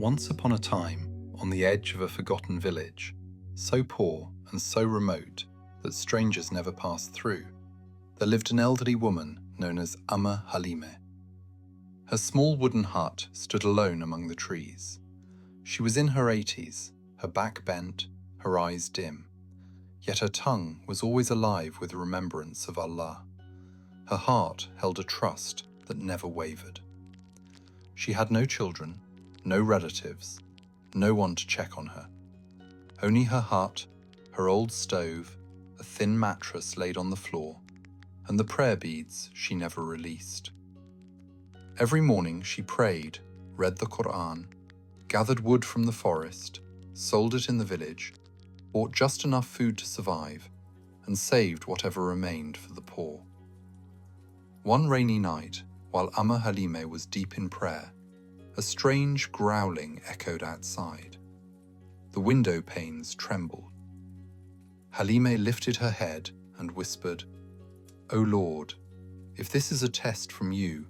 Once upon a time, on the edge of a forgotten village, so poor and so remote that strangers never passed through, there lived an elderly woman known as Amma Halime. Her small wooden hut stood alone among the trees. She was in her 80s, her back bent, her eyes dim, yet her tongue was always alive with remembrance of Allah. Her heart held a trust that never wavered. She had no children, no relatives, no one to check on her. Only her hut, her old stove, a thin mattress laid on the floor, and the prayer beads she never released. Every morning she prayed, read the Quran, gathered wood from the forest, sold it in the village, bought just enough food to survive, and saved whatever remained for the poor. One rainy night, while Amma Halime was deep in prayer, a strange growling echoed outside. The window panes trembled. Halime lifted her head and whispered, "O Lord, if this is a test from you,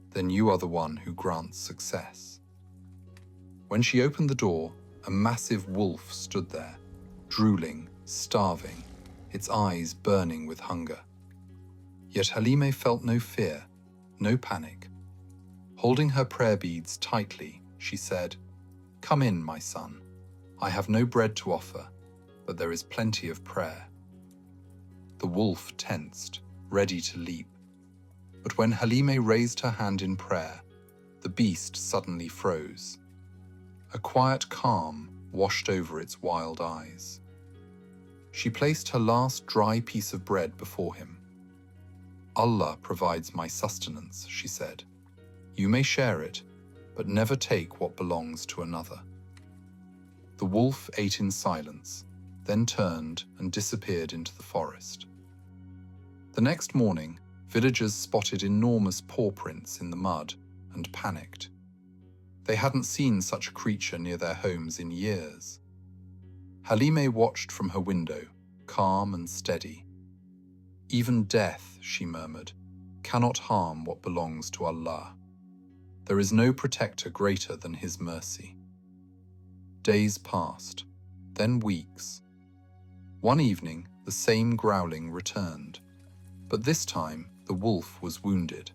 then you are the one who grants success." When she opened the door, a massive wolf stood there, drooling, starving, its eyes burning with hunger. Yet Halime felt no fear, no panic. Holding her prayer beads tightly, she said, "Come in, my son. I have no bread to offer, but there is plenty of prayer." The wolf tensed, ready to leap. But when Halime raised her hand in prayer, the beast suddenly froze. A quiet calm washed over its wild eyes. She placed her last dry piece of bread before him. "Allah provides my sustenance," she said. "You may share it, but never take what belongs to another." The wolf ate in silence, then turned and disappeared into the forest. The next morning, villagers spotted enormous paw prints in the mud and panicked. They hadn't seen such a creature near their homes in years. Halime watched from her window, calm and steady. "Even death," she murmured, "cannot harm what belongs to Allah. There is no protector greater than His mercy." Days passed, then weeks. One evening, the same growling returned, but this time the wolf was wounded.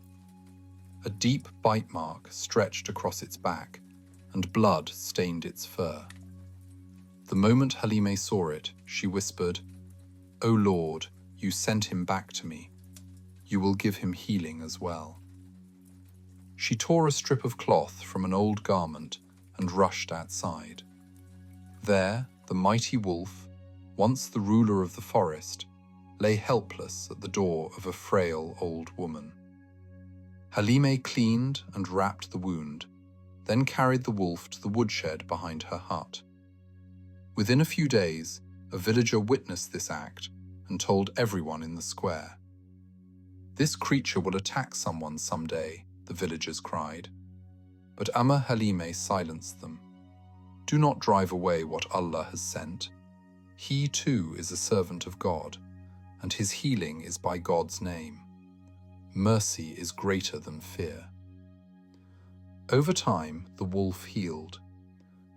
A deep bite mark stretched across its back, and blood stained its fur. The moment Halime saw it, she whispered, "O Lord, you sent him back to me. You will give him healing as well." She tore a strip of cloth from an old garment and rushed outside. There, the mighty wolf, once the ruler of the forest, lay helpless at the door of a frail old woman. Halime cleaned and wrapped the wound, then carried the wolf to the woodshed behind her hut. Within a few days, a villager witnessed this act and told everyone in the square. "This creature will attack someone someday," the villagers cried. But Amma Halime silenced them. "Do not drive away what Allah has sent. He too is a servant of God, and his healing is by God's name. Mercy is greater than fear." Over time, the wolf healed.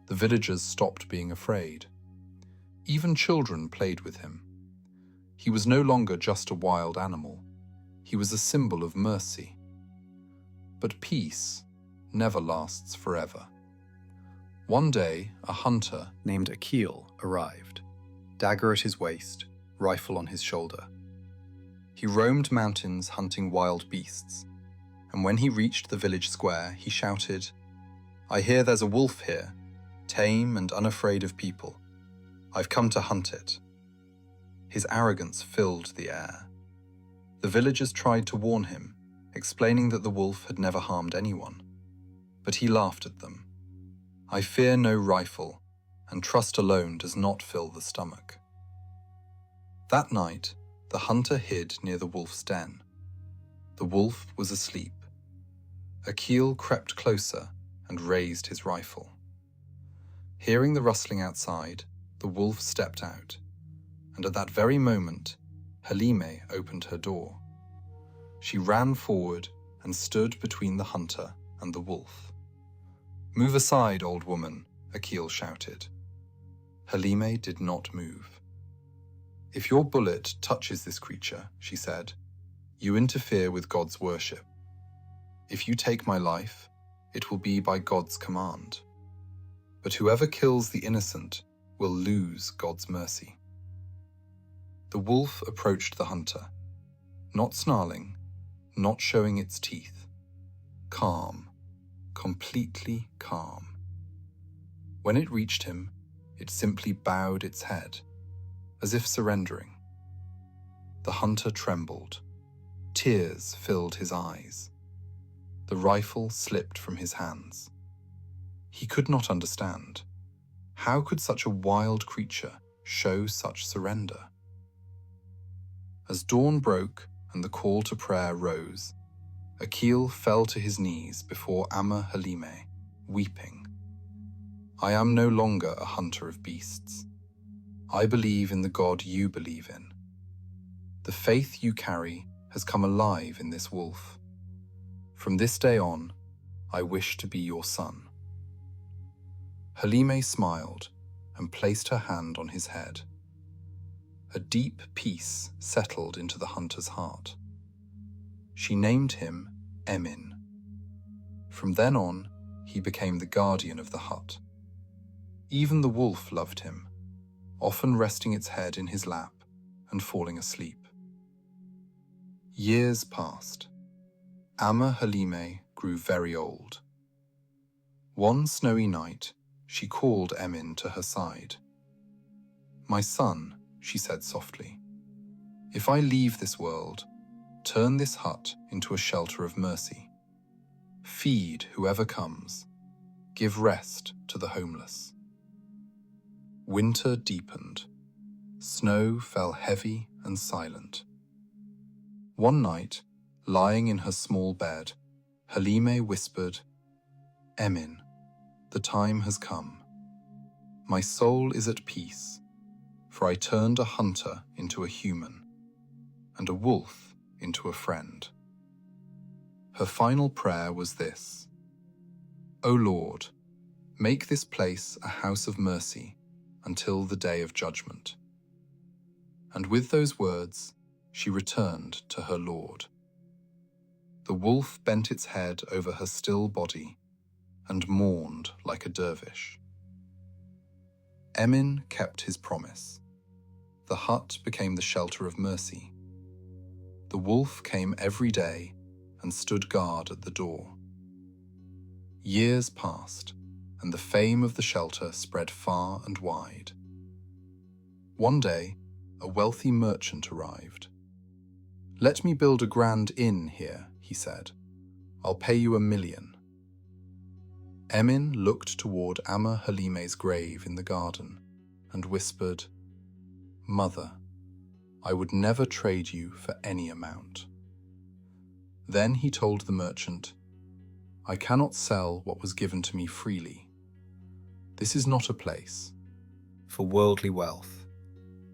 The villagers stopped being afraid. Even children played with him. He was no longer just a wild animal. He was a symbol of mercy. But peace never lasts forever. One day, a hunter named Akil arrived, dagger at his waist, rifle on his shoulder. He roamed mountains hunting wild beasts, and when he reached the village square, he shouted, "I hear there's a wolf here, tame and unafraid of people. I've come to hunt it." His arrogance filled the air. The villagers tried to warn him, explaining that the wolf had never harmed anyone. But he laughed at them. "I fear no rifle, and trust alone does not fill the stomach." That night, the hunter hid near the wolf's den. The wolf was asleep. Akil crept closer and raised his rifle. Hearing the rustling outside, the wolf stepped out, and at that very moment, Halime opened her door. She ran forward and stood between the hunter and the wolf. "Move aside, old woman," Akil shouted. Halime did not move. "If your bullet touches this creature," she said, "you interfere with God's worship. If you take my life, it will be by God's command. But whoever kills the innocent will lose God's mercy." The wolf approached the hunter, not snarling, not showing its teeth. Calm, completely calm. When it reached him, it simply bowed its head, as if surrendering. The hunter trembled. Tears filled his eyes. The rifle slipped from his hands. He could not understand. How could such a wild creature show such surrender? As dawn broke and the call to prayer rose, Akil fell to his knees before Amma Halime, weeping. "I am no longer a hunter of beasts. I believe in the God you believe in. The faith you carry has come alive in this wolf. From this day on, I wish to be your son." Halime smiled and placed her hand on his head. A deep peace settled into the hunter's heart. She named him Emin. From then on, he became the guardian of the hut. Even the wolf loved him, often resting its head in his lap and falling asleep. Years passed. Amma Halime grew very old. One snowy night, she called Emin to her side. "My son," she said softly, "if I leave this world, turn this hut into a shelter of mercy. Feed whoever comes. Give rest to the homeless." Winter deepened. Snow fell heavy and silent. One night, lying in her small bed, Halime whispered, "Emin, the time has come. My soul is at peace, for I turned a hunter into a human, and a wolf into a friend." Her final prayer was this: "O Lord, make this place a house of mercy until the day of judgment." And with those words, she returned to her Lord. The wolf bent its head over her still body and mourned like a dervish. Emin kept his promise. The hut became the shelter of mercy. The wolf came every day and stood guard at the door. Years passed, and the fame of the shelter spread far and wide. One day, a wealthy merchant arrived. "Let me build a grand inn here," he said. "I'll pay you 1,000,000. Emin looked toward Amma Halime's grave in the garden and whispered, "Mother, I would never trade you for any amount." Then he told the merchant, "I cannot sell what was given to me freely. This is not a place for worldly wealth,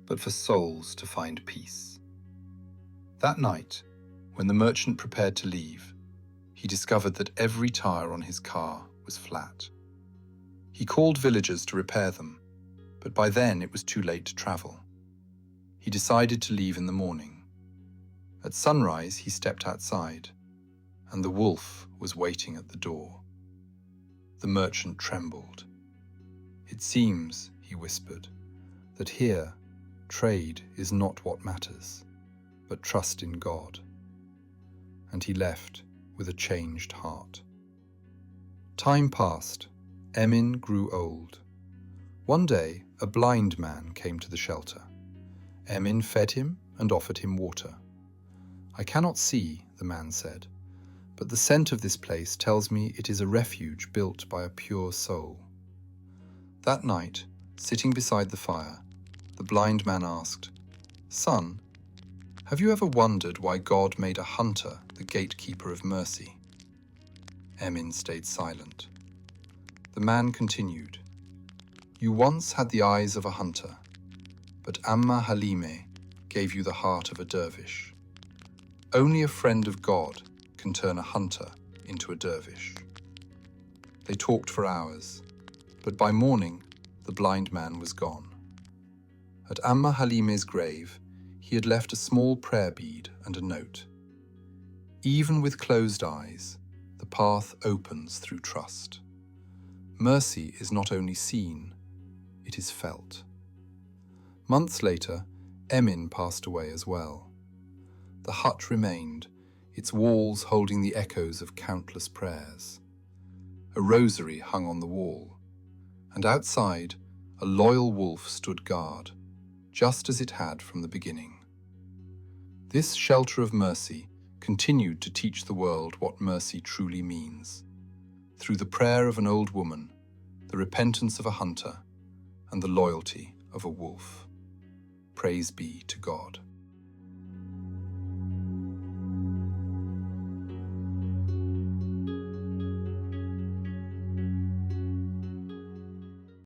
but for souls to find peace." That night, when the merchant prepared to leave, he discovered that every tire on his car was flat. He called villagers to repair them, but by then it was too late to travel. He decided to leave in the morning. At sunrise, he stepped outside, and the wolf was waiting at the door. The merchant trembled. "It seems," he whispered, "that here, trade is not what matters, but trust in God." And he left with a changed heart. Time passed. Emin grew old. One day, a blind man came to the shelter. Emin fed him and offered him water. "I cannot see," the man said, "but the scent of this place tells me it is a refuge built by a pure soul." That night, sitting beside the fire, the blind man asked, "Son, have you ever wondered why God made a hunter the gatekeeper of mercy?" Emin stayed silent. The man continued, "You once had the eyes of a hunter, but Amma Halime gave you the heart of a dervish. Only a friend of God can turn a hunter into a dervish." They talked for hours, but by morning, the blind man was gone. At Amma Halime's grave, he had left a small prayer bead and a note. Even with closed eyes, the path opens through trust. Mercy is not only seen, it is felt. Months later, Emin passed away as well. The hut remained, its walls holding the echoes of countless prayers. A rosary hung on the wall, and outside, a loyal wolf stood guard, just as it had from the beginning. This shelter of mercy continued to teach the world what mercy truly means, through the prayer of an old woman, the repentance of a hunter, and the loyalty of a wolf. Praise be to God.